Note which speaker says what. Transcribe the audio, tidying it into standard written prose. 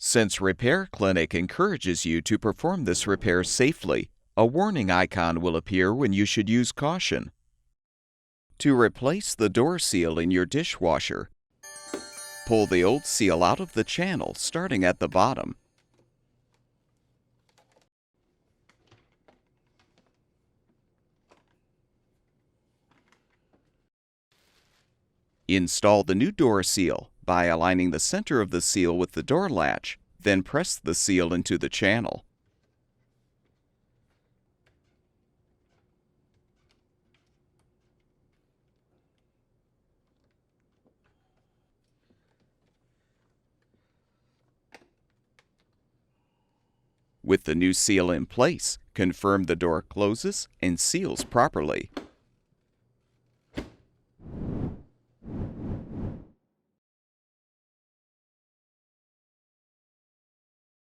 Speaker 1: Since Repair Clinic encourages you to perform this repair safely, a warning icon will appear when you should use caution. To replace the door seal in your dishwasher, pull the old seal out of the channel starting at the bottom. Install the new door seal by aligning the center of the seal with the door latch, then press the seal into the channel. With the new seal in place, confirm the door closes and seals properly.